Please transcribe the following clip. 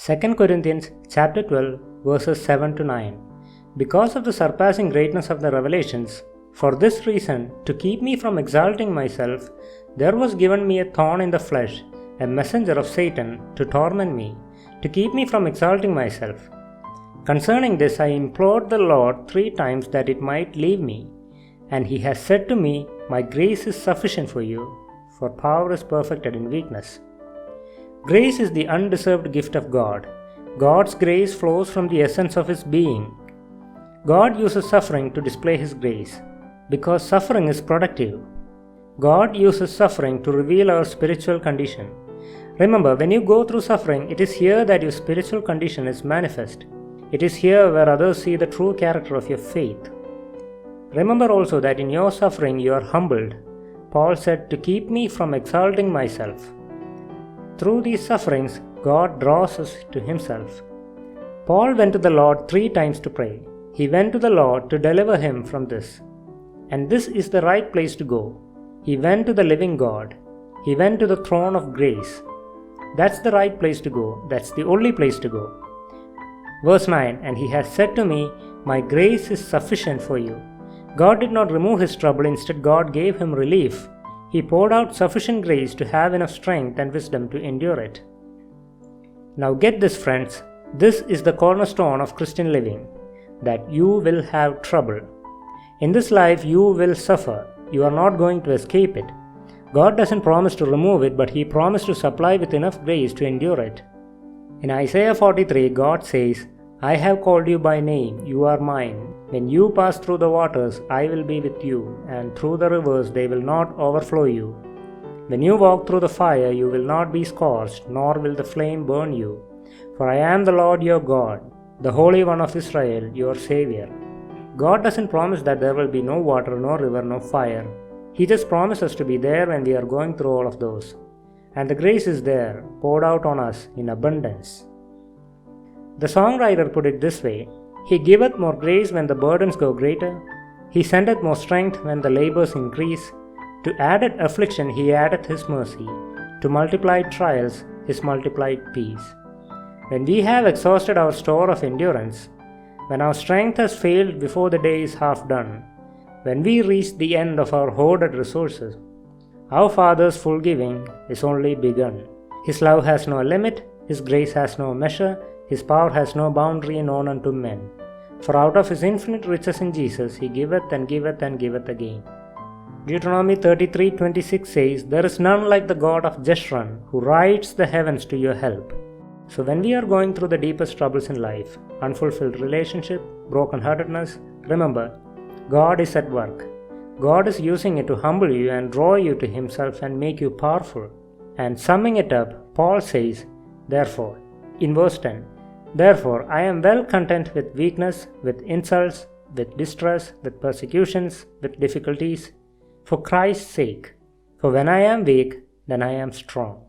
2 Corinthians chapter 12 verses 7 to 9. Because of the surpassing greatness of the revelations, for this reason, to keep me from exalting myself, there was given me a thorn in the flesh, a messenger of Satan, to torment me, to keep me from exalting myself. Concerning this I implored the Lord 3 times that it might leave me. And he has said to me, My grace is sufficient for you, for power is perfected in weakness. Grace is the undeserved gift of God. God's grace flows from the essence of His being. God uses suffering to display His grace, because suffering is productive. God uses suffering to reveal our spiritual condition. Remember, when you go through suffering, it is here that your spiritual condition is manifest. It is here where others see the true character of your faith. Remember also that in your suffering you are humbled. Paul said, to keep me from exalting myself. Through these sufferings, God draws us to Himself. Paul went to the Lord 3 times to pray. He went to the Lord to deliver him from this. And this is the right place to go. He went to the living God. He went to the throne of grace. That's the right place to go. That's the only place to go. Verse 9, And He has said to me, My grace is sufficient for you. God did not remove his trouble, instead God gave him relief. He poured out sufficient grace to have enough strength and wisdom to endure it. Now get this, friends, this is the cornerstone of Christian living, that you will have trouble. In this life you will suffer. You are not going to escape it. God doesn't promise to remove it, but He promised to supply with enough grace to endure it. In Isaiah 43, God says, I have called you by name, you are mine. When you pass through the waters, I will be with you, and through the rivers they will not overflow you. When you walk through the fire, you will not be scorched, nor will the flame burn you. For I am the Lord your God, the Holy One of Israel, your Savior. God doesn't promise that there will be no water, no river, no fire. He just promises to be there when we are going through all of those. And the grace is there, poured out on us in abundance. The songwriter put it this way, He giveth more grace when the burdens go greater. He sendeth more strength when the labors increase. To added affliction He addeth His mercy. To multiplied trials His multiplied peace. When we have exhausted our store of endurance, when our strength has failed before the day is half done, when we reach the end of our hoarded resources, our Father's full giving is only begun. His love has no limit, His grace has no measure, His power has no boundary known unto men. For out of His infinite riches in Jesus, He giveth and giveth and giveth again. Deuteronomy 33:26 says, There is none like the God of Jeshurun, who rides the heavens to your help. So when we are going through the deepest troubles in life, unfulfilled relationship, brokenheartedness, remember, God is at work. God is using it to humble you and draw you to Himself and make you powerful. And summing it up, Paul says, Therefore, in verse 10, Therefore I am well content with weakness, with insults, with distress, with persecutions, with difficulties, for Christ's sake. For when I am weak, then I am strong.